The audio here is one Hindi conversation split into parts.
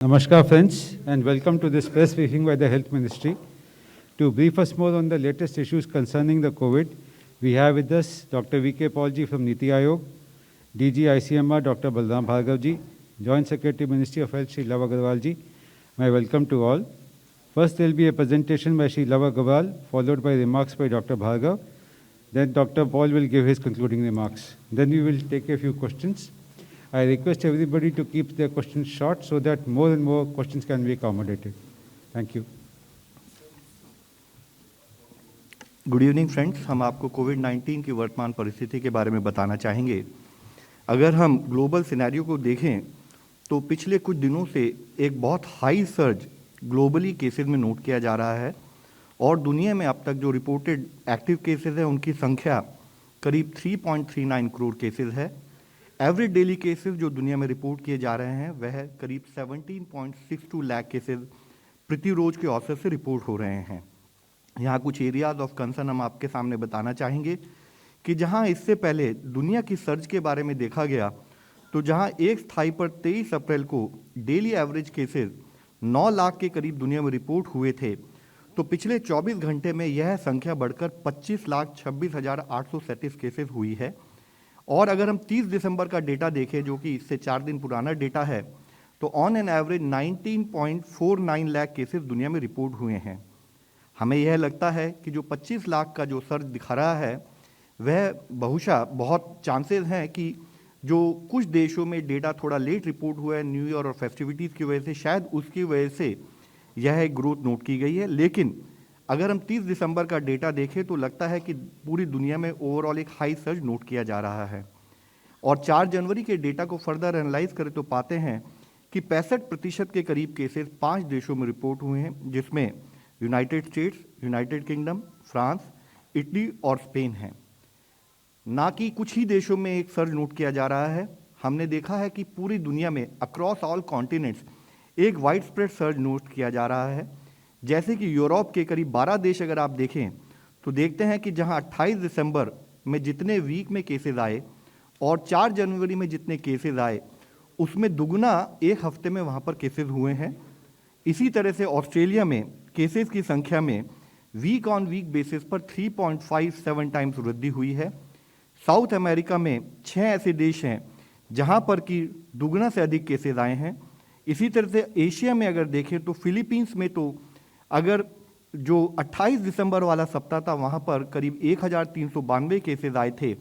Namaskar friends and welcome to this press briefing by the Health Ministry. To brief us more on the latest issues concerning the COVID, we have with us Dr. V.K. Paulji from Niti Aayog, DG ICMR Dr. Balram Bhargavji, Joint Secretary Ministry of Health Shri Lava Agarwalji. My welcome to all. First there will be a presentation by Shri Lava Agarwal followed by remarks by Dr. Bhargav. Then Dr. Paul will give his concluding remarks. Then we will take a few questions. I request everybody to keep their questions short so that more and more questions can be accommodated. Thank you. Good evening friends, हम आपको कोविड-19 की वर्तमान परिस्थिति के बारे में बताना चाहेंगे। अगर हम ग्लोबल सिनेरियो को देखें तो पिछले कुछ दिनों से एक बहुत हाई सर्ज ग्लोबली केसेस में नोट किया जा रहा है और दुनिया में अब तक जो रिपोर्टेड एक्टिव केसेस हैं उनकी संख्या करीब 3.39 करोड़ केसेस है। एवरेज डेली केसेस जो दुनिया में रिपोर्ट किए जा रहे हैं वह करीब 17.62 लाख केसेस प्रति रोज के औसत से रिपोर्ट हो रहे हैं। यहाँ कुछ एरियाज ऑफ कंसर्न हम आपके सामने बताना चाहेंगे कि जहाँ इससे पहले दुनिया की सर्ज के बारे में देखा गया तो जहाँ एक स्थाई पर 23 अप्रैल को डेली एवरेज केसेस 9 लाख के करीब दुनिया में रिपोर्ट हुए थे, तो पिछले 24 घंटे में यह संख्या बढ़कर 25,26,837 केसेस हुई है। और अगर हम 30 दिसंबर का डेटा देखें जो कि इससे 4 दिन पुराना डेटा है, तो on an average 19.49 lakh cases दुनिया में रिपोर्ट हुए हैं। हमें यह लगता है कि जो 25 लाख का जो सर्ज दिखा रहा है वह बहुशः बहुत चांसेस हैं कि जो कुछ देशों में डेटा थोड़ा लेट रिपोर्ट हुआ है न्यू ईयर और फेस्टिविटीज़ की वजह से, शायद उसकी वजह से यह एक ग्रोथ नोट की गई है। लेकिन अगर हम 30 दिसंबर का डेटा देखें तो लगता है कि पूरी दुनिया में ओवरऑल एक हाई सर्ज नोट किया जा रहा है। और 4 जनवरी के डेटा को फर्दर एनालाइज करें तो पाते हैं कि 65% के करीब केसेस 5 देशों में रिपोर्ट हुए हैं, जिसमें United states, United kingdom, France, Italy और स्पेन है। ना कि कुछ ही देशों में एक सर्ज नोट किया जा रहा है। हमने देखा है कि पूरी दुनिया में अक्रॉस ऑल कॉन्टिनेंट्स एक वाइड स्प्रेड सर्ज नोट किया जा रहा है। जैसे कि यूरोप के करीब 12 देश अगर आप देखें तो देखते हैं कि जहां 28 दिसंबर में जितने वीक में केसेस आए और 4 जनवरी में जितने केसेस आए उसमें दुगना एक हफ्ते में वहां पर केसेस हुए हैं। इसी तरह से ऑस्ट्रेलिया में केसेस की संख्या में वीक ऑन वीक बेसिस पर 3.57 टाइम्स वृद्धि हुई है। साउथ अमेरिका में 6 ऐसे देश हैं जहां पर कि दुगना से अधिक केसेस आए हैं। इसी तरह से एशिया में अगर देखें तो फिलीपींस में तो अगर जो 28 दिसंबर वाला सप्ताह था वहां पर करीब 1,392 केसेस आए थे,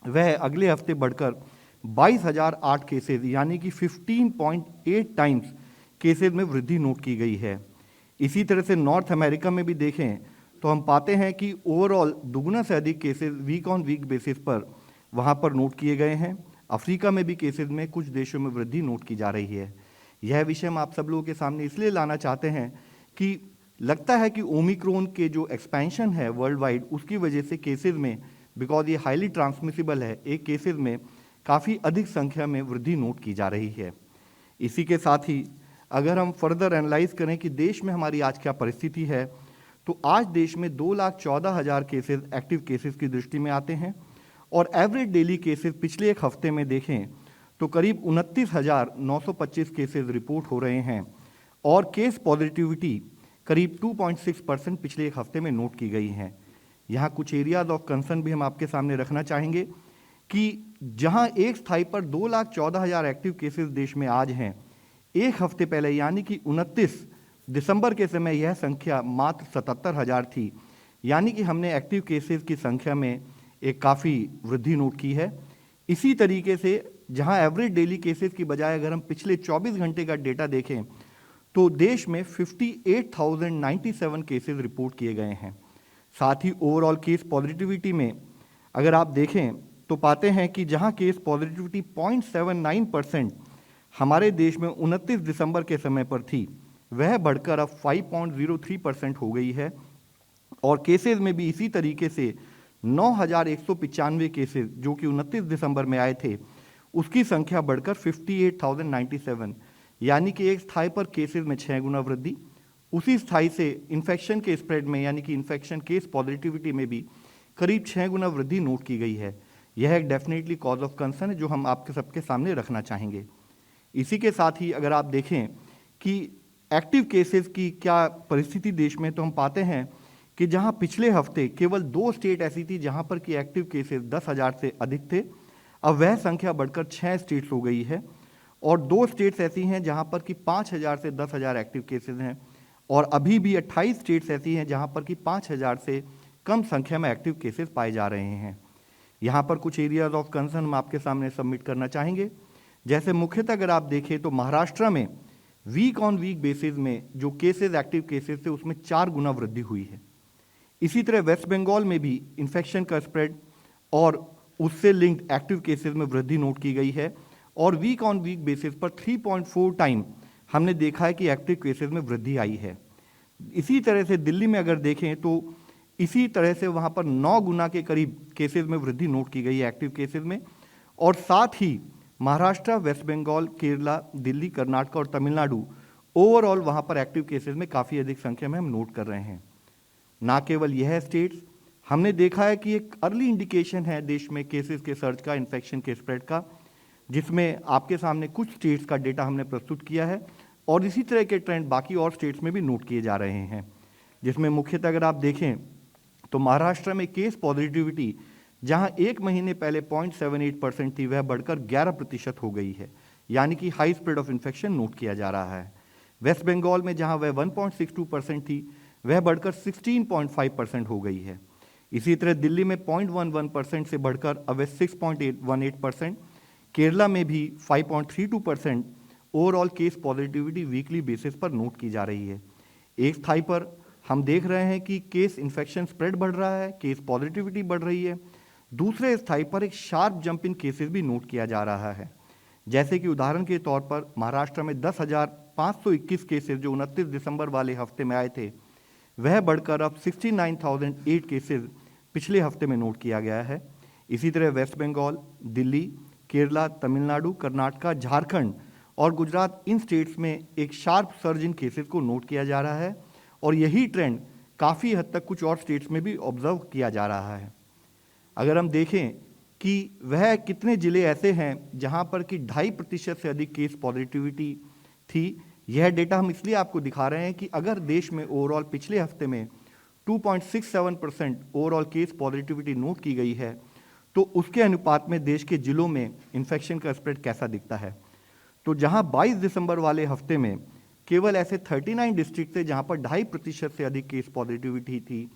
वह अगले हफ्ते बढ़कर 22,008 केसेस यानी कि 15.8 टाइम्स केसेस में वृद्धि नोट की गई है। इसी तरह से नॉर्थ अमेरिका में भी देखें तो हम पाते हैं कि ओवरऑल दुगना से अधिक cases week on week basis पर वहां पर नोट किए गए हैं। अफ्रीका में भी केसेस में कुछ देशों में वृद्धि नोट की जा रही है। यह विषय हम आप सब लोगों के सामने इसलिए लाना चाहते हैं कि लगता है कि ओमिक्रॉन के जो एक्सपेंशन है वर्ल्ड वाइड उसकी वजह से केसेस में, बिकॉज ये हाईली ट्रांसमिसिबल है, एक केसेस में काफ़ी अधिक संख्या में वृद्धि नोट की जा रही है। इसी के साथ ही अगर हम फर्दर एनालाइज करें कि देश में हमारी आज क्या परिस्थिति है, तो आज देश में 2,14,000 केसेस एक्टिव केसेस की दृष्टि में आते हैं और एवरेज डेली केसेस पिछले एक हफ्ते में देखें तो करीब 29,925 केसेस रिपोर्ट हो रहे हैं और केस पॉजिटिविटी करीब 2.6% पिछले एक हफ्ते में नोट की गई हैं। यहाँ कुछ एरियाज ऑफ कंसर्न भी हम आपके सामने रखना चाहेंगे कि जहाँ एक स्थाई पर 2,14,000 एक्टिव केसेस देश में आज हैं, एक हफ्ते पहले यानी कि 29 दिसंबर के समय यह संख्या मात्र 77,000 थी, यानी कि हमने एक्टिव केसेस की संख्या में एक काफ़ी वृद्धि नोट की है। इसी तरीके से जहां एवरेज डेली केसेस की बजाय अगर हम पिछले 24 घंटे का डेटा देखें तो देश में 58,097 केसेस रिपोर्ट किए गए हैं। साथ ही ओवरऑल केस पॉजिटिविटी में अगर आप देखें तो पाते हैं कि जहां केस पॉजिटिविटी 0.79% हमारे देश में 29 दिसंबर के समय पर थी, वह बढ़कर अब 5.03% हो गई है। और केसेस में भी इसी तरीके से 9,195 केसेस जो कि 29 दिसंबर में आए थे उसकी संख्या बढ़कर 58,097 यानी कि एक स्थाई पर केसेस में 6 गुना वृद्धि। उसी स्थाई से इन्फेक्शन के स्प्रेड में यानी कि इन्फेक्शन केस पॉजिटिविटी में भी करीब 6 गुना वृद्धि नोट की गई है। यह एक डेफिनेटली कॉज ऑफ कंसर्न है जो हम आपके सबके सामने रखना चाहेंगे। इसी के साथ ही अगर आप देखें कि एक्टिव केसेस की क्या परिस्थिति देश में, तो हम पाते हैं कि जहां पिछले हफ्ते केवल 2 स्टेट ऐसी थी जहां पर कि एक्टिव केसेस 10,000 से अधिक थे, अब वह संख्या बढ़कर 6 स्टेट्स हो गई है। और 2 स्टेट्स ऐसी हैं जहां पर कि 5,000 से 10,000 एक्टिव केसेस हैं, और अभी भी 28 स्टेट्स ऐसी हैं जहां पर कि 5,000 से कम संख्या में एक्टिव केसेस पाए जा रहे हैं। यहाँ पर कुछ एरियाज ऑफ कंसर्न हम आपके सामने सबमिट करना चाहेंगे। जैसे मुख्यतः अगर आप देखें तो महाराष्ट्र में वीक ऑन वीक बेसिस में जो केसेस एक्टिव केसेस थे उसमें 4 गुना वृद्धि हुई है। इसी तरह वेस्ट बंगाल में भी इन्फेक्शन का स्प्रेड और उससे लिंक्ड एक्टिव केसेस में वृद्धि नोट की गई है, और वीक ऑन वीक बेसिस पर 3.4 टाइम हमने देखा है कि एक्टिव केसेस में वृद्धि आई है। इसी तरह से दिल्ली में अगर देखें तो इसी तरह से वहाँ पर 9 गुना के करीब केसेस में वृद्धि नोट की गई है एक्टिव केसेस में, और साथ ही महाराष्ट्र, वेस्ट बंगाल, केरला, दिल्ली, कर्नाटक और तमिलनाडु ओवरऑल वहाँ पर एक्टिव केसेस में काफ़ी अधिक संख्या में हम नोट कर रहे हैं। ना केवल यह स्टेट्स, हमने देखा है कि एक अर्ली इंडिकेशन है देश में केसेस के सर्ज का, इन्फेक्शन के स्प्रेड का, जिसमें आपके सामने कुछ स्टेट्स का डेटा हमने प्रस्तुत किया है, और इसी तरह के ट्रेंड बाकी और स्टेट्स में भी नोट किए जा रहे हैं। जिसमें मुख्यतः अगर आप देखें तो महाराष्ट्र में केस पॉजिटिविटी जहां 1 महीने पहले 0.78% थी, वह बढ़कर 11% हो गई है, यानी कि high spread of infection note किया जा रहा है। वेस्ट बंगाल में जहां वह 1.62% थी, वह बढ़कर 16.5% हो गई है। इसी तरह दिल्ली में 0.11% से बढ़कर अब 6.18%, केरला में भी 5.32% overall case positivity weekly basis पर नोट की जा रही है। एक स्थाई पर हम देख रहे हैं कि केस इन्फेक्शन स्प्रेड बढ़ रहा है, केस पॉजिटिविटी बढ़ रही है। दूसरे स्थाई पर एक शार्प जंप इन केसेस भी नोट किया जा रहा है। जैसे कि उदाहरण के तौर पर महाराष्ट्र में 10,521 केसेस जो 29 दिसंबर वाले हफ्ते में आए थे, वह बढ़कर अब 69,008 केसेस पिछले हफ्ते में नोट किया गया है। इसी तरह वेस्ट बंगाल, दिल्ली, केरला, तमिलनाडु, कर्नाटक, झारखंड और गुजरात, इन स्टेट्स में एक शार्प सर्ज इन केसेस को नोट किया जा रहा है, और यही ट्रेंड काफ़ी हद तक कुछ और स्टेट्स में भी ऑब्जर्व किया जा रहा है। अगर हम देखें कि वह कितने जिले ऐसे हैं जहां पर कि 2.5% से अधिक केस पॉजिटिविटी थी, यह डेटा हम इसलिए आपको दिखा रहे हैं कि अगर देश में ओवरऑल पिछले हफ्ते में 2.67% ओवरऑल केस पॉजिटिविटी नोट की गई है, तो उसके अनुपात में देश के जिलों में इन्फेक्शन का स्प्रेड कैसा दिखता है। तो जहां 22 दिसंबर वाले हफ्ते में केवल ऐसे 39 डिस्ट्रिक्ट थे जहां पर 2.5% से अधिक केस पॉजिटिविटी थी,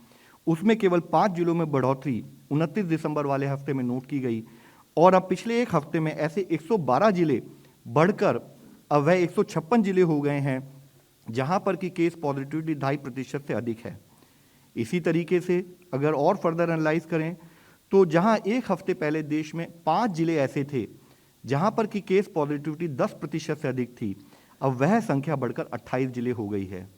उसमें केवल 5 जिलों में बढ़ोतरी 29 दिसंबर वाले हफ्ते में नोट की गई, और अब पिछले एक हफ्ते में ऐसे 112 जिले बढ़कर अब वह 156 जिले हो गए हैं जहां पर कि केस पॉजिटिविटी 2.5% से अधिक है। इसी तरीके से अगर और फर्दर एनालाइज करें तो जहां एक हफ्ते पहले देश में 5 जिले ऐसे थे जहां पर कि केस पॉजिटिविटी 10% से अधिक थी, अब वह संख्या बढ़कर 28 जिले हो गई है।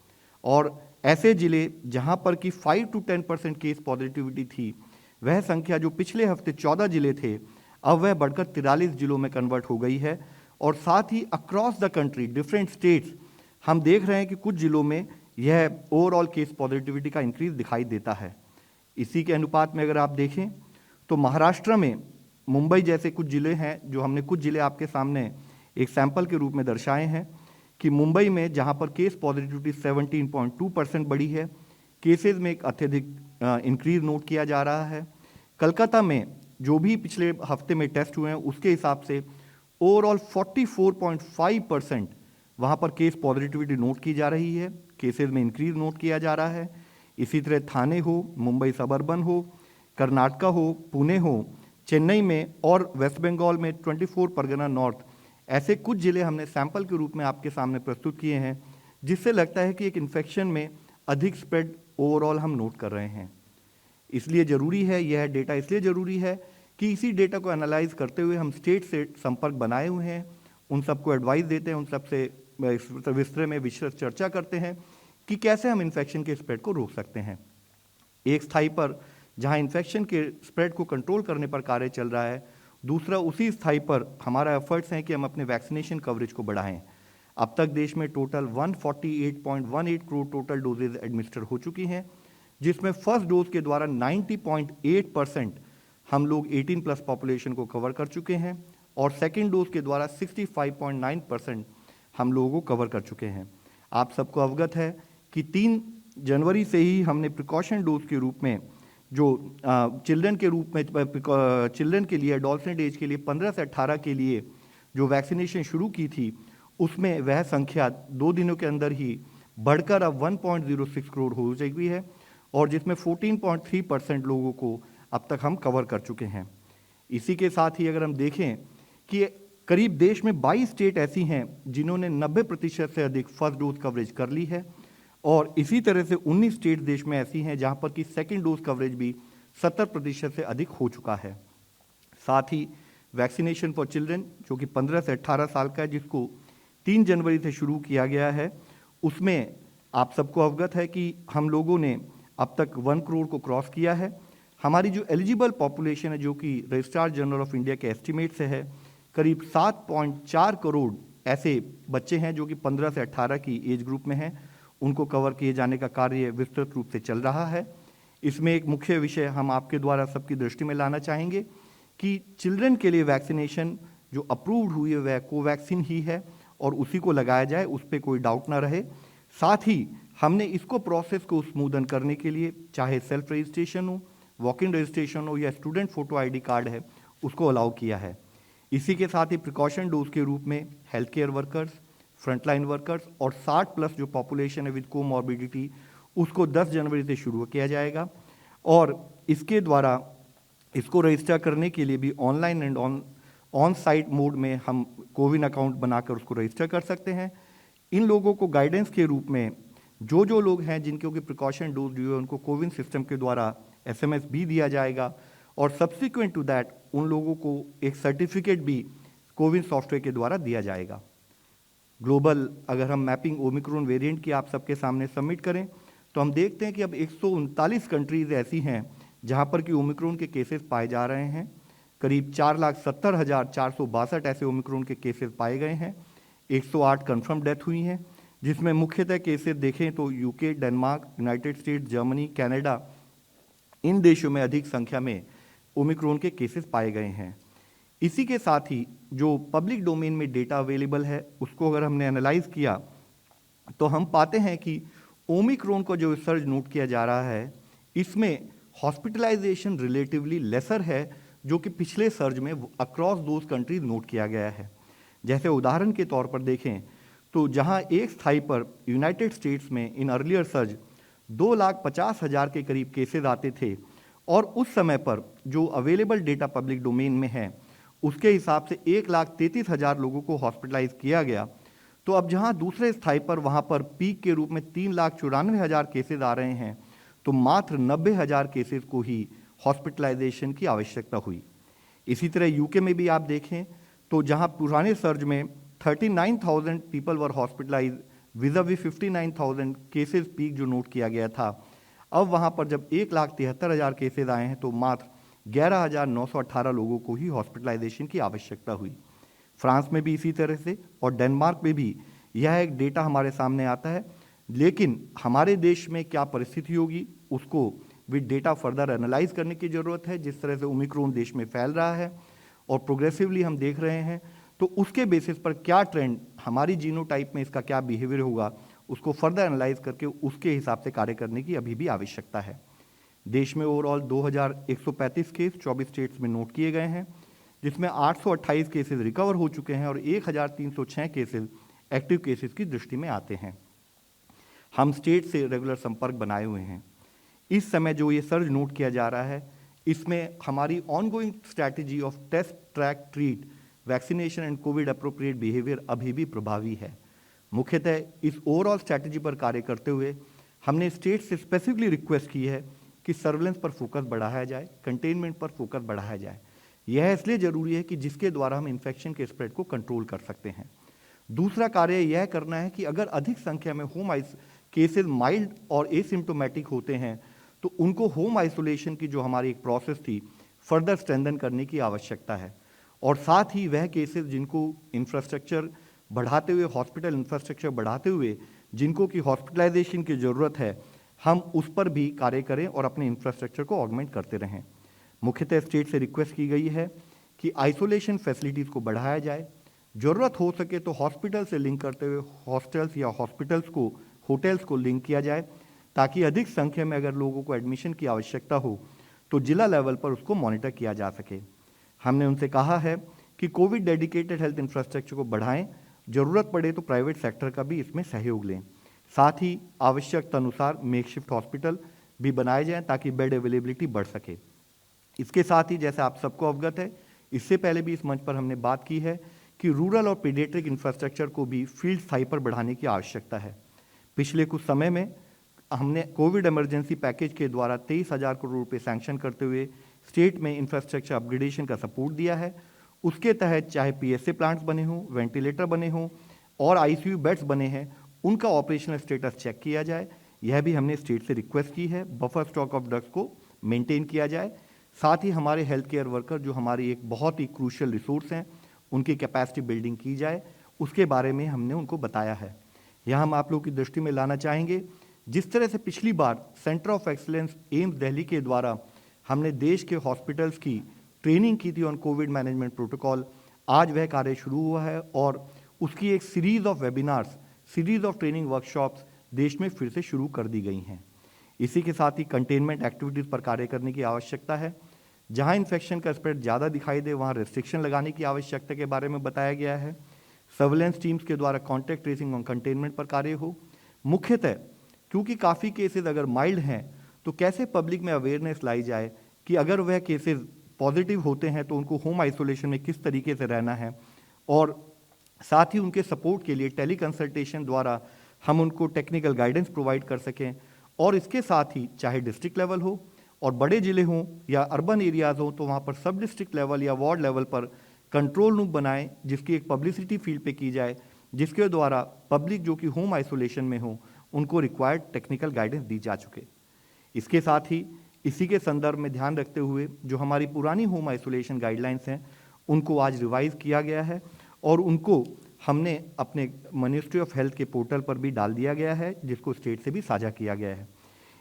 और ऐसे जिले जहां पर कि 5 to 10% केस पॉजिटिविटी थी, वह संख्या जो पिछले हफ्ते 14 जिले थे, अब वह बढ़कर 43 जिलों में कन्वर्ट हो गई है। और साथ ही across the country different states हम देख रहे हैं कि कुछ जिलों में यह ओवरऑल केस पॉजिटिविटी का इंक्रीज दिखाई देता है। इसी के अनुपात में अगर आप देखें तो महाराष्ट्र में मुंबई जैसे कुछ जिले हैं, जो हमने कुछ जिले आपके सामने एक सैंपल के रूप में दर्शाए हैं, कि मुंबई में जहां पर केस पॉजिटिविटी 17.2% बढ़ी है, केसेस में एक अत्यधिक इंक्रीज नोट किया जा रहा है। कलकत्ता में जो भी पिछले हफ्ते में टेस्ट हुए हैं उसके हिसाब से ओवरऑल 44.5% वहाँ पर केस पॉजिटिविटी नोट की जा रही है, केसेस में इंक्रीज नोट किया जा रहा है। इसी तरह थाने हो, मुंबई सबर्बन हो, कर्नाटका हो, पुणे हो, चेन्नई में और वेस्ट बंगाल में 24 परगना नॉर्थ, ऐसे कुछ जिले हमने सैंपल के रूप में आपके सामने प्रस्तुत किए हैं, जिससे लगता है कि एक इन्फेक्शन में अधिक स्प्रेड ओवरऑल हम नोट कर रहे हैं। इसलिए ज़रूरी है, यह डेटा इसलिए ज़रूरी है कि इसी डेटा को एनालाइज करते हुए हम स्टेट से संपर्क बनाए हुए हैं, उन सबको एडवाइस देते हैं, उन सबसे विस्तृत में विस्तृत चर्चा करते हैं कि कैसे हम इन्फेक्शन के स्प्रेड को रोक सकते हैं। एक स्थाई पर जहां इन्फेक्शन के स्प्रेड को कंट्रोल करने पर कार्य चल रहा है, दूसरा उसी स्थाई पर हमारा एफर्ट्स हैं कि हम अपने वैक्सीनेशन कवरेज को बढ़ाएं। अब तक देश में total 148.18 crore total doses administer हो चुकी हैं, जिसमें फर्स्ट डोज के द्वारा 90.8% हम लोग 18+ पॉपुलेशन को कवर कर चुके हैं, और सेकेंड डोज के द्वारा 65.9% हम लोगों को कवर कर चुके हैं। आप सबको अवगत है कि 3 जनवरी से ही हमने प्रिकॉशन डोज के रूप में जो चिल्ड्रन के रूप में चिल्ड्रन के लिए एडोलसेंट एज के लिए 15 से 18 के लिए जो वैक्सीनेशन शुरू की थी, उसमें वह संख्या 2 दिनों के अंदर ही बढ़कर अब 1.06 करोड़ हो चुकी है और जिसमें 14.3% लोगों को अब तक हम कवर कर चुके हैं। इसी के साथ ही अगर हम देखें कि करीब देश में 22 स्टेट ऐसी हैं जिन्होंने 90% से अधिक फर्स्ट डोज कवरेज कर ली है और इसी तरह से 19 स्टेट देश में ऐसी हैं जहां पर कि सेकेंड डोज कवरेज भी 70% से अधिक हो चुका है। साथ ही वैक्सीनेशन फॉर चिल्ड्रन जो कि 15 से 18 साल का है, जिसको 3 जनवरी से शुरू किया गया है, उसमें आप सबको अवगत है कि हम लोगों ने अब तक 1 करोड़ को क्रॉस किया है। हमारी जो एलिजिबल पॉपुलेशन है, जो कि रजिस्ट्रार जनरल ऑफ इंडिया के एस्टिमेट से है, करीब 7.4 करोड़ ऐसे बच्चे हैं जो कि 15 से 18 की एज ग्रुप में हैं, उनको कवर किए जाने का कार्य विस्तृत रूप से चल रहा है। इसमें एक मुख्य विषय हम आपके द्वारा सबकी दृष्टि में लाना चाहेंगे कि चिल्ड्रन के लिए वैक्सीनेशन जो अप्रूव्ड हुई है वह कोवैक्सीन ही है और उसी को लगाया जाए, उस पर कोई डाउट ना रहे। साथ ही हमने इसको प्रोसेस को स्मूदन करने के लिए चाहे सेल्फ रजिस्ट्रेशन हो, वॉक इन रजिस्ट्रेशन हो या स्टूडेंट फोटो आईडी कार्ड है, उसको अलाउ किया है। इसी के साथ ही प्रिकॉशन डोज के रूप में health care workers, frontline workers और 60+ जो पॉपुलेशन है विद कोमॉर्बिडिटी, उसको 10 जनवरी से शुरू किया जाएगा और इसके द्वारा इसको रजिस्टर करने के लिए भी online and on site mode में हम कोविन अकाउंट बनाकर उसको रजिस्टर कर सकते हैं। इन लोगों को गाइडेंस के रूप में जो लोग हैं जिनके प्रिकॉशन डोज ड्यू है, उनको कोविन सिस्टम के द्वारा SMS भी दिया जाएगा और सब्सिक्वेंट टू दैट उन लोगों को एक सर्टिफिकेट भी कोविन सॉफ्टवेयर के द्वारा दिया जाएगा। ग्लोबल अगर हम मैपिंग ओमिक्रॉन वेरिएंट की आप सबके सामने सबमिट करें तो हम देखते हैं कि अब 139 कंट्रीज ऐसी हैं जहां पर कि ओमिक्रॉन के केसेस पाए जा रहे हैं। करीब 4,70,462 ऐसे ओमिक्रॉन के केसेस पाए गए हैं। 108 कंफर्म डेथ हुई हैं, जिसमें मुख्यतः केसेस देखें तो UK, Denmark, United States, Germany, Canada, इन देशों में अधिक संख्या में ओमिक्रॉन के केसेस पाए गए हैं। इसी के साथ ही जो पब्लिक डोमेन में डेटा अवेलेबल है, उसको अगर हमने एनालाइज किया तो हम पाते हैं कि ओमिक्रॉन को जो सर्ज नोट किया जा रहा है, इसमें हॉस्पिटलाइजेशन रिलेटिवली लेसर है जो कि पिछले सर्ज में अक्रॉस दोज कंट्रीज नोट किया गया है। जैसे उदाहरण के तौर पर देखें तो जहां एक स्थाई पर यूनाइटेड स्टेट्स में इन अर्लियर सर्ज 2,50,000 के करीब केसेस आते थे और उस समय पर जो अवेलेबल डेटा पब्लिक डोमेन में है उसके हिसाब से 1,33,000 लोगों को हॉस्पिटलाइज किया गया, तो अब जहां दूसरे स्थाई पर वहां पर पीक के रूप में 3,94,000 केसेस आ रहे हैं, तो मात्र 90,000 केसेस को ही हॉस्पिटलाइजेशन की आवश्यकता हुई। इसी तरह यूके में भी आप देखें तो जहां पुराने सर्ज में 39,000 people were hospitalise vis-a-vis 59,000 cases peak जो नोट किया गया था, अब वहां पर जब 1,73,000 केसेस आए हैं तो मात्र 11,918 लोगों को ही हॉस्पिटलाइजेशन की आवश्यकता हुई। फ्रांस में भी इसी तरह से और डेनमार्क में भी यह एक डेटा हमारे सामने आता है, लेकिन हमारे देश में क्या परिस्थिति होगी उसको विद डेटा फर्दर एनालाइज करने की जरूरत है। जिस तरह से ओमिक्रॉन देश में फैल रहा है और प्रोग्रेसिवली हम देख रहे हैं, तो उसके बेसिस पर क्या ट्रेंड हमारी जीनोटाइप में इसका क्या बिहेवियर होगा, उसको फर्दर एनालाइज करके उसके हिसाब से कार्य करने की अभी भी आवश्यकता है। देश में ओवरऑल 2,135 केस 24 स्टेट्स में नोट किए गए हैं, जिसमें 828 केसेस रिकवर हो चुके हैं और 1,306 केसेस एक्टिव केसेस की दृष्टि में आते हैं। हम स्टेट से रेगुलर संपर्क बनाए हुए हैं। इस समय जो ये सर्ज नोट किया जा रहा है, इसमें हमारी ongoing strategy of test, track, treat, vaccination and Covid appropriate behaviour अभी भी प्रभावी है। मुख्यतः इस ओवरऑल स्ट्रैटेजी पर कार्य करते हुए हमने स्टेट से स्पेसिफिकली रिक्वेस्ट की है कि सर्वेलेंस पर फोकस बढ़ाया जाए, कंटेनमेंट पर फोकस बढ़ाया जाए। यह इसलिए जरूरी है कि जिसके द्वारा हम इन्फेक्शन के स्प्रेड को कंट्रोल कर सकते हैं। दूसरा कार्य यह करना है कि अगर अधिक संख्या में होम केसेस माइल्ड और एसिम्प्टोमेटिक होते हैं तो उनको होम आइसोलेशन की जो हमारी एक प्रोसेस थी फर्दर स्ट्रेंथन करने की आवश्यकता है। और साथ ही वह केसेस जिनको इंफ्रास्ट्रक्चर बढ़ाते हुए, हॉस्पिटल इंफ्रास्ट्रक्चर बढ़ाते हुए जिनको की हॉस्पिटलाइजेशन की ज़रूरत है, हम उस पर भी कार्य करें और अपने इंफ्रास्ट्रक्चर को ऑगमेंट करते रहें। मुख्यतः स्टेट से रिक्वेस्ट की गई है कि आइसोलेशन फैसिलिटीज़ को बढ़ाया जाए, ज़रूरत हो सके तो हॉस्पिटल से लिंक करते हुए हॉस्टल्स या होटल्स को लिंक किया जाए, ताकि अधिक संख्या में अगर लोगों को एडमिशन की आवश्यकता हो तो जिला लेवल पर उसको मॉनिटर किया जा सके। हमने उनसे कहा है कि कोविड डेडिकेटेड हेल्थ इंफ्रास्ट्रक्चर को बढ़ाएं, ज़रूरत पड़े तो प्राइवेट सेक्टर का भी इसमें सहयोग लें। साथ ही आवश्यकता अनुसार मेकशिफ्ट हॉस्पिटल भी बनाए जाएं ताकि बेड अवेलेबिलिटी बढ़ सके। इसके साथ ही जैसे आप सबको अवगत है, इससे पहले भी इस मंच पर हमने बात की है कि रूरल और पीडियाट्रिक इंफ्रास्ट्रक्चर को भी फील्ड स्थाई पर बढ़ाने की आवश्यकता है। पिछले कुछ समय में हमने कोविड इमरजेंसी पैकेज के द्वारा 23,000 करोड़ रुपए सैंक्शन करते हुए स्टेट में इंफ्रास्ट्रक्चर अपग्रेडेशन का सपोर्ट दिया है। उसके तहत चाहे पीएसए प्लांट्स बने हों, वेंटिलेटर बने हों और आईसीयू बेड्स बने हैं, उनका ऑपरेशनल स्टेटस चेक किया जाए। यह भी हमने स्टेट से रिक्वेस्ट की है। बफर स्टॉक ऑफ ड्रग्स को मेंटेन किया जाए। साथ ही हमारे हेल्थ केयर वर्कर जो हमारी एक बहुत ही क्रूशियल रिसोर्स हैं, उनकी कैपेसिटी बिल्डिंग की जाए, उसके बारे में हमने उनको बताया है। यहाँ हम आप लोगों की दृष्टि में लाना चाहेंगे, जिस तरह से पिछली बार centre of excellence AIIMS Delhi के द्वारा हमने देश के हॉस्पिटल्स की ट्रेनिंग की थी ऑन कोविड मैनेजमेंट प्रोटोकॉल, आज वह कार्य शुरू हुआ है और उसकी एक series of webinars, series of training workshops देश में फिर से शुरू कर दी गई हैं। इसी के साथ ही कंटेनमेंट एक्टिविटीज़ पर कार्य करने की आवश्यकता है। जहां इन्फेक्शन का स्प्रेड ज़्यादा दिखाई दे वहां रेस्ट्रिक्शन लगाने की आवश्यकता के बारे में बताया गया है। सर्वेलेंस टीम्स के द्वारा कॉन्टैक्ट ट्रेसिंग और कंटेनमेंट पर कार्य हो। मुख्यतः क्योंकि काफ़ी केसेस अगर माइल्ड हैं तो कैसे पब्लिक में अवेयरनेस लाई जाए कि अगर वह केसेस पॉजिटिव होते हैं तो उनको होम आइसोलेशन में किस तरीके से रहना है, और साथ ही उनके सपोर्ट के लिए टेली कंसल्टेशन द्वारा हम उनको टेक्निकल गाइडेंस प्रोवाइड कर सकें। और इसके साथ ही चाहे डिस्ट्रिक्ट लेवल हो और बड़े जिले हों या अर्बन एरियाज हों तो वहाँ पर सब डिस्ट्रिक्ट लेवल या वार्ड लेवल पर कंट्रोल रूम बनाएं, जिसकी एक पब्लिसिटी फील्ड पे की जाए, जिसके द्वारा पब्लिक जो कि होम आइसोलेशन में हो उनको रिक्वायर्ड टेक्निकल गाइडेंस दी जा चुके। इसके साथ ही इसी के संदर्भ में ध्यान रखते हुए जो हमारी पुरानी होम आइसोलेशन गाइडलाइंस हैं उनको आज रिवाइज किया गया है और उनको हमने अपने मिनिस्ट्री ऑफ हेल्थ के पोर्टल पर भी डाल दिया गया है, जिसको स्टेट से भी साझा किया गया है।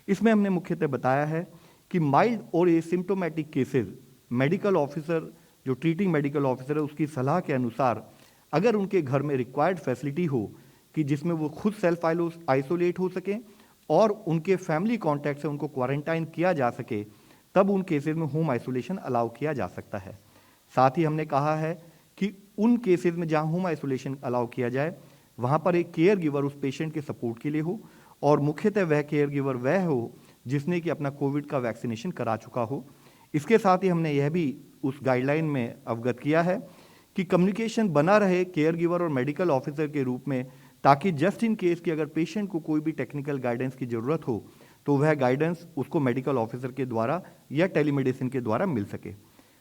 इसमें हमने मुख्यतः बताया है कि माइल्ड और एसिम्प्टोमेटिक केसेस मेडिकल ऑफिसर, जो ट्रीटिंग मेडिकल ऑफिसर है, उसकी सलाह के अनुसार अगर उनके घर में रिक्वायर्ड फैसिलिटी हो कि जिसमें वो खुद सेल्फ आइसोलेट हो सकें और उनके फैमिली कॉन्टैक्ट से उनको क्वारंटाइन किया जा सके, तब उन केसेस में होम आइसोलेशन अलाउ किया जा सकता है। साथ ही हमने कहा है कि उन केसेस में जहां होम आइसोलेशन अलाउ किया जाए वहां पर एक केयर गिवर उस पेशेंट के सपोर्ट के लिए हो, और मुख्यतः वह केयर गिवर वह हो जिसने कि अपना कोविड का वैक्सीनेशन करा चुका हो। इसके साथ ही हमने यह भी उस गाइडलाइन में अवगत किया है कि कम्युनिकेशन बना रहे केयर गिवर और मेडिकल ऑफिसर के रूप में, ताकि जस्ट इन केस कि अगर पेशेंट को कोई भी टेक्निकल गाइडेंस की ज़रूरत हो तो वह गाइडेंस उसको मेडिकल ऑफिसर के द्वारा या टेलीमेडिसिन के द्वारा मिल सके।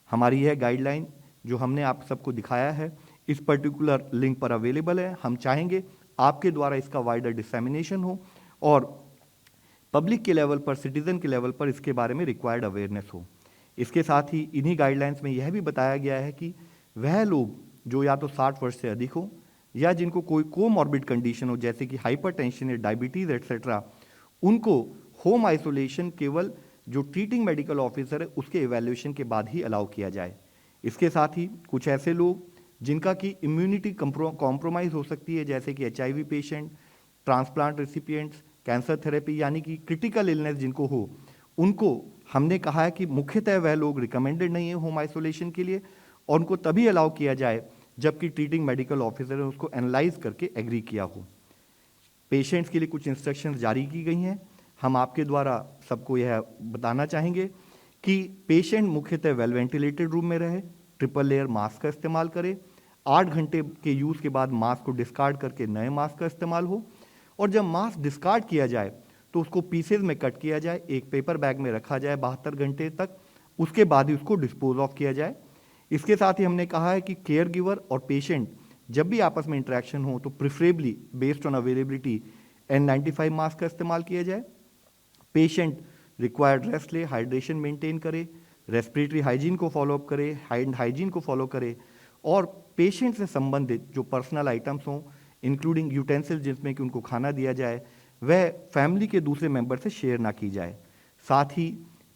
हमारी यह गाइडलाइन जो हमने आप सबको दिखाया है इस पर्टिकुलर लिंक पर अवेलेबल है। हम चाहेंगे आपके द्वारा इसका वाइडर डिसेमिनेशन हो और पब्लिक के लेवल पर, सिटीजन के लेवल पर इसके बारे में रिक्वायर्ड अवेयरनेस हो। इसके साथ ही इन्हीं गाइडलाइंस में यह भी बताया गया है कि वह लोग जो या तो 60 वर्ष से अधिक हो या जिनको कोई कोमॉर्बिड कंडीशन हो जैसे कि हाइपरटेंशन या डायबिटीज एक्सेट्रा, उनको होम आइसोलेशन केवल जो ट्रीटिंग मेडिकल ऑफिसर है उसके इवैल्यूएशन के बाद ही अलाउ किया जाए। इसके साथ ही कुछ ऐसे लोग जिनका कि इम्यूनिटी कॉम्प्रोमाइज़ हो सकती है, जैसे कि HIV patient, transplant recipients, cancer therapy यानी कि क्रिटिकल इलनेस जिनको हो, उनको हमने कहा है कि मुख्यतः वह लोग रिकमेंडेड नहीं है होम आइसोलेशन के लिए, और उनको तभी अलाउ किया जाए जबकि ट्रीटिंग मेडिकल ऑफिसर ने उसको एनालाइज करके एग्री किया हो। पेशेंट्स के लिए कुछ इंस्ट्रक्शंस जारी की गई हैं। हम आपके द्वारा सबको यह बताना चाहेंगे कि पेशेंट मुख्यतः वेल वेंटिलेटेड रूम में रहे, ट्रिपल लेयर मास्क का इस्तेमाल करे, 8 घंटे के यूज़ के बाद मास्क को डिस्कार्ड करके नए मास्क का इस्तेमाल हो, और जब मास्क डिस्कार्ड किया जाए तो उसको पीसेज में कट किया जाए, एक पेपर बैग में रखा जाए 72 घंटे तक, उसके बाद ही उसको डिस्पोज ऑफ किया जाए। इसके साथ ही हमने कहा है कि केयर गिवर और पेशेंट जब भी आपस में इंटरेक्शन हो तो preferably based on availability N95 mask का इस्तेमाल किया जाए। पेशेंट रिक्वायर्ड रेस्ट ले, हाइड्रेशन मेंटेन करे, रेस्पिरेटरी हाइजीन को फॉलोअप करे, हैंड हाइजीन को फॉलो करे, और पेशेंट से संबंधित जो पर्सनल आइटम्स हों इंक्लूडिंग यूटेंसिल जिसमें कि उनको खाना दिया जाए वह फैमिली के दूसरे मेंबर से शेयर ना की जाए। साथ ही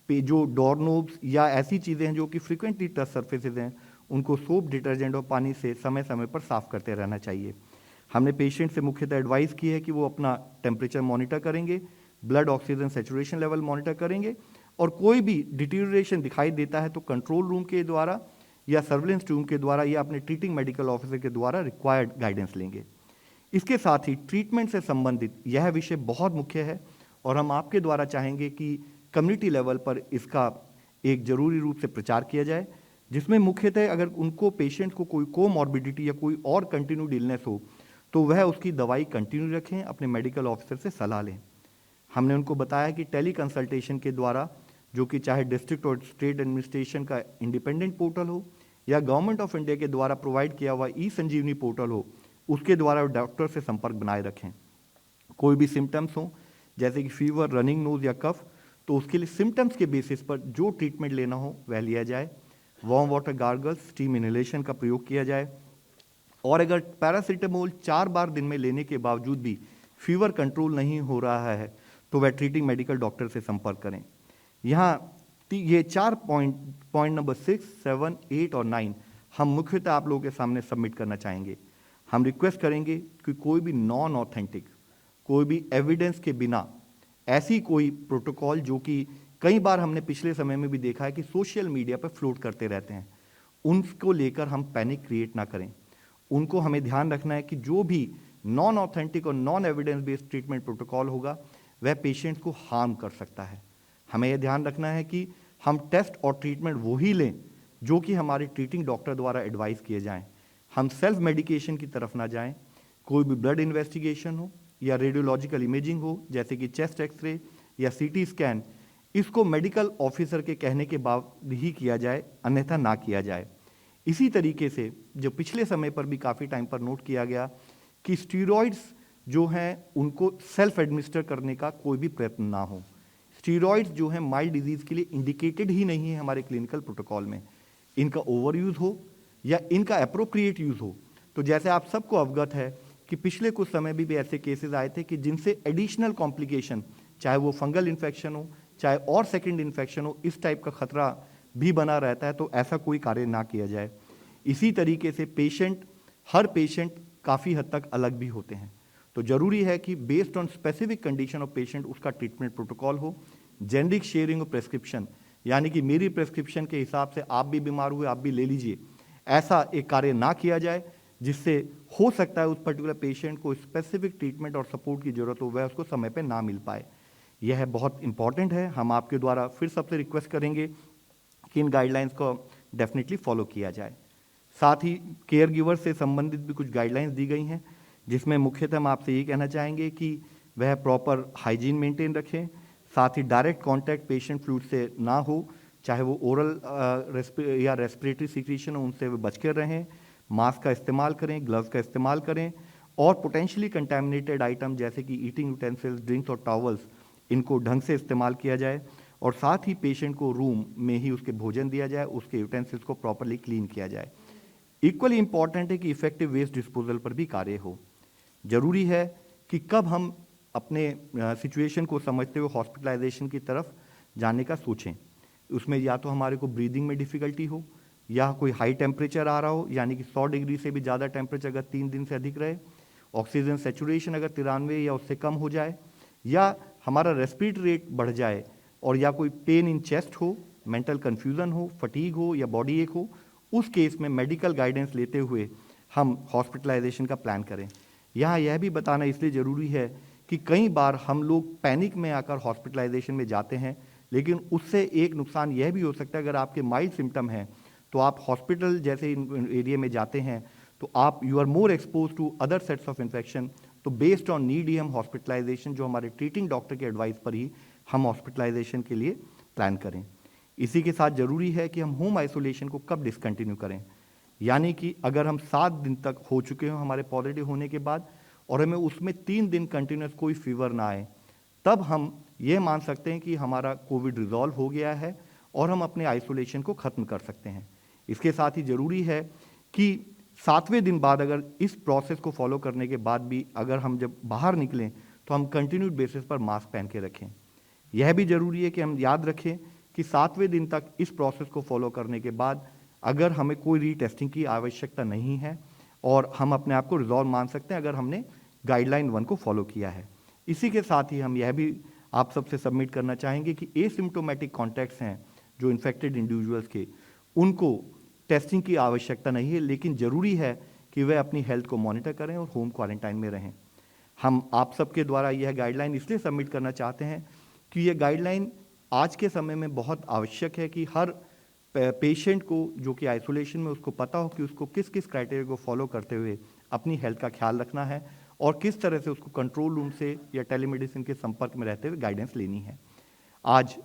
जो डोर नोब्स या ऐसी चीज़ें हैं जो कि फ्रिक्वेंटली टच सर्फेसेज हैं उनको सोप, डिटर्जेंट और पानी से समय समय पर साफ करते रहना चाहिए। हमने पेशेंट से मुख्यतः एडवाइस की है कि वो अपना टेम्परेचर मॉनिटर करेंगे, blood oxygen saturation level monitor करेंगे, और कोई भी डिटीरियोरेशन दिखाई देता है तो कंट्रोल रूम के द्वारा या सर्विलेंस रूम के द्वारा या अपने ट्रीटिंग मेडिकल ऑफिसर के द्वारा रिक्वायर्ड गाइडेंस लेंगे। इसके साथ ही ट्रीटमेंट से संबंधित यह विषय बहुत मुख्य है और हम आपके द्वारा चाहेंगे कि कम्युनिटी लेवल पर इसका एक जरूरी रूप से प्रचार किया जाए, जिसमें मुख्यतः अगर उनको पेशेंट को कोई कोमॉर्बिडिटी या कोई और कंटिन्यूड इलनेस हो तो वह उसकी दवाई कंटिन्यू रखें, अपने मेडिकल ऑफिसर से सलाह लें। हमने उनको बताया कि टेली कंसल्टेशन के द्वारा, जो कि चाहे डिस्ट्रिक्ट और स्टेट एडमिनिस्ट्रेशन का इंडिपेंडेंट पोर्टल हो या गवर्नमेंट ऑफ इंडिया के द्वारा प्रोवाइड किया हुआ ई-संजीवनी पोर्टल हो, उसके द्वारा डॉक्टर से संपर्क बनाए रखें। कोई भी सिम्टम्स हो जैसे कि फीवर, रनिंग नोज या कफ, तो उसके लिए सिम्टम्स के बेसिस पर जो ट्रीटमेंट लेना हो वह लिया जाए। Warm water gargles, steam inhalation का प्रयोग किया जाए, और अगर पैरासीटामोल 4 बार दिन में लेने के बावजूद भी फीवर कंट्रोल नहीं हो रहा है तो वह ट्रीटिंग मेडिकल डॉक्टर से संपर्क करें। यहाँ ये 4 पॉइंट नंबर 6, 7, 8 और 9 हम मुख्यतः आप लोगों के सामने सबमिट करना चाहेंगे। हम रिक्वेस्ट करेंगे कि कोई भी नॉन ऑथेंटिक, कोई भी एविडेंस के बिना ऐसी कोई प्रोटोकॉल जो कि कई बार हमने पिछले समय में भी देखा है कि सोशल मीडिया पर फ्लोट करते रहते हैं, उनको लेकर हम पैनिक क्रिएट ना करें। उनको हमें ध्यान रखना है कि जो भी नॉन ऑथेंटिक और non evidence based treatment protocol होगा वह पेशेंट्स को हार्म कर सकता है। हमें यह ध्यान रखना है कि हम टेस्ट और ट्रीटमेंट वही लें जो कि हमारे ट्रीटिंग डॉक्टर द्वारा एडवाइस किए जाएं। हम सेल्फ मेडिकेशन की तरफ ना जाएं। कोई भी ब्लड इन्वेस्टिगेशन हो या रेडियोलॉजिकल इमेजिंग हो जैसे कि चेस्ट एक्सरे या सीटी स्कैन, इसको मेडिकल ऑफिसर के कहने के बाद ही किया जाए, अन्यथा ना किया जाए। इसी तरीके से जो पिछले समय पर भी काफ़ी टाइम पर नोट किया गया कि स्टीरॉइड्स जो हैं उनको सेल्फ एडमिनिस्टर करने का कोई भी प्रयत्न ना हो। स्टीरॉइड्स जो हैं माइल्ड डिजीज के लिए इंडिकेटेड ही नहीं है हमारे क्लिनिकल प्रोटोकॉल में। इनका ओवर यूज़ हो या इनका अप्रोप्रिएट यूज़ हो, तो जैसे आप सबको अवगत है कि पिछले कुछ समय भी ऐसे केसेस आए थे कि जिनसे एडिशनल कॉम्प्लिकेशन, चाहे वो फंगल इन्फेक्शन हो चाहे और सेकेंड इन्फेक्शन हो, इस टाइप का खतरा भी बना रहता है, तो ऐसा कोई कार्य ना किया जाए। इसी तरीके से हर पेशेंट काफ़ी हद तक अलग भी होते हैं, तो जरूरी है कि based on specific condition of patient उसका ट्रीटमेंट प्रोटोकॉल हो। जेनरिक शेयरिंग ऑफ प्रेस्क्रिप्शन, यानी कि मेरी प्रेस्क्रिप्शन के हिसाब से आप भी बीमार हुए आप भी ले लीजिए, ऐसा एक कार्य ना किया जाए, जिससे हो सकता है उस पर्टिकुलर पेशेंट को स्पेसिफिक ट्रीटमेंट और सपोर्ट की जरूरत हो, वह उसको समय पर ना मिल पाए। यह बहुत इंपॉर्टेंट है। हम आपके द्वारा फिर सबसे रिक्वेस्ट करेंगे कि इन गाइडलाइंस को डेफिनेटली फॉलो किया जाए। साथ ही केयर गिवर से संबंधित भी कुछ गाइडलाइंस दी गई हैं, जिसमें मुख्यतः हम आपसे ये कहना चाहेंगे कि वह प्रॉपर हाइजीन मेंटेन रखें। साथ ही डायरेक्ट कांटेक्ट पेशेंट फ्लूइड से ना हो, चाहे वो ओरल या रेस्पिरेटरी सिक्रीशन हो, उनसे वे बच कर रहें। मास्क का इस्तेमाल करें, ग्लव्स का इस्तेमाल करें, और पोटेंशियली कंटैमिनेटेड आइटम जैसे कि ईटिंग यूटेंसिल्स, ड्रिंक्स और टॉवल्स, इनको ढंग से इस्तेमाल किया जाए। और साथ ही पेशेंट को रूम में ही उसके भोजन दिया जाए, उसके यूटेंसिल्स को प्रॉपरली क्लीन किया जाए। इक्वली इंपॉर्टेंट है कि इफेक्टिव वेस्ट डिस्पोजल पर भी कार्य हो। जरूरी है कि कब हम अपने सिचुएशन को समझते हुए हॉस्पिटलाइजेशन की तरफ जाने का सोचें, उसमें या तो हमारे को ब्रीदिंग में डिफिकल्टी हो, या कोई हाई टेम्परेचर आ रहा हो, यानी कि 100 डिग्री से भी ज़्यादा टेम्परेचर अगर 3 दिन से अधिक रहे, ऑक्सीजन सेचुरेशन अगर 93 या उससे कम हो जाए, या हमारा रेस्पिरेटरी रेट बढ़ जाए, और या कोई पेन इन चेस्ट हो, मेंटल कन्फ्यूजन हो, फटीग हो या बॉडी एक हो, उस केस में मेडिकल गाइडेंस लेते हुए हम हॉस्पिटलाइजेशन का प्लान करें। यहाँ यह भी बताना इसलिए ज़रूरी है कि कई बार हम लोग पैनिक में आकर हॉस्पिटलाइजेशन में जाते हैं, लेकिन उससे एक नुकसान यह भी हो सकता है, अगर आपके माइल्ड सिम्टम हैं तो आप हॉस्पिटल जैसे एरिया में जाते हैं तो आप you are more expose to other sets of infection. तो बेस्ड ऑन नीड ही हम हॉस्पिटलाइजेशन जो हमारे ट्रीटिंग डॉक्टर के एडवाइस पर ही हम हॉस्पिटलाइजेशन के लिए प्लान करें। इसी के साथ जरूरी है कि हम होम आइसोलेशन को कब डिसकंटिन्यू करें, यानी कि अगर हम 7 दिन तक हो चुके हों हमारे पॉजिटिव होने के बाद और हमें उसमें 3 दिन कंटिन्यूस कोई फीवर ना आए, तब हम ये मान सकते हैं कि हमारा कोविड रिजॉल्व हो गया है और हम अपने आइसोलेशन को ख़त्म कर सकते हैं। इसके साथ ही ज़रूरी है कि 7वें दिन बाद अगर इस प्रोसेस को फॉलो करने के बाद भी अगर हम जब बाहर निकलें तो हम कंटिन्यूड बेसिस पर मास्क पहन के रखें। यह भी ज़रूरी है कि हम याद रखें कि 7वें दिन तक इस प्रोसेस को फॉलो करने के बाद अगर हमें कोई रीटेस्टिंग की आवश्यकता नहीं है और हम अपने आप को रिजॉल्व मान सकते हैं अगर हमने गाइडलाइन 1 को फॉलो किया है। इसी के साथ ही हम यह भी आप सबसे सबमिट करना चाहेंगे कि एसिम्प्टोमेटिक कॉन्टैक्ट्स हैं जो इन्फेक्टेड इंडिविजुअल्स के, उनको टेस्टिंग की आवश्यकता नहीं है, लेकिन ज़रूरी है कि वे अपनी हेल्थ को मॉनिटर करें और होम क्वारंटाइन में रहें। हम आप सबके द्वारा यह गाइडलाइन इसलिए सबमिट करना चाहते हैं कि यह गाइडलाइन आज के समय में बहुत आवश्यक है कि हर पेशेंट को जो कि आइसोलेशन में, उसको पता हो कि उसको किस किस क्राइटेरिया को फॉलो करते हुए अपनी हेल्थ का ख्याल रखना है और किस तरह से उसको कंट्रोल रूम से या टेलीमेडिसिन के संपर्क में रहते हुए गाइडेंस लेनी है। आज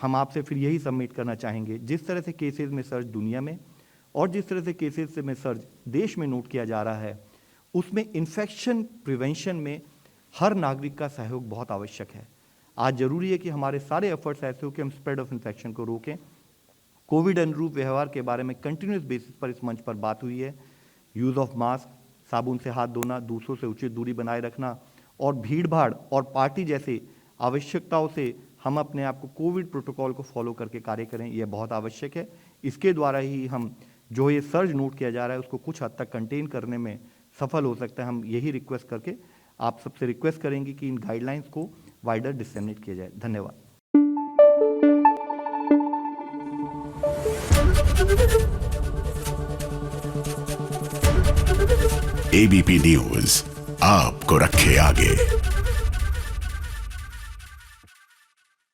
हम आपसे फिर यही सबमिट करना चाहेंगे, जिस तरह से केसेस में सर्ज दुनिया में और जिस तरह से केसेस में सर्ज देश में नोट किया जा रहा है, उसमें इन्फेक्शन प्रिवेंशन में हर नागरिक का सहयोग बहुत आवश्यक है। आज जरूरी है कि हमारे सारे एफर्ट्स ऐसे हो कि हम स्प्रेड ऑफ इन्फेक्शन को रोकें। कोविड अनुरूप व्यवहार के बारे में कंटिन्यूस बेसिस पर इस मंच पर बात हुई है। यूज़ ऑफ मास्क, साबुन से हाथ धोना, दूसरों से उचित दूरी बनाए रखना और भीड़-भाड़ और पार्टी जैसे आवश्यकताओं से हम अपने आप को कोविड प्रोटोकॉल को फॉलो करके कार्य करें, यह बहुत आवश्यक है। इसके द्वारा ही हम जो ये सर्ज नोट किया जा रहा है उसको कुछ हद तक कंटेन करने में सफल हो सकता है। हम यही रिक्वेस्ट करके आप सबसे रिक्वेस्ट करेंगे कि इन गाइडलाइंस को वाइडर डिसेमिनेट किया जाए। धन्यवाद। एबीपी न्यूज आपको रखे आगे।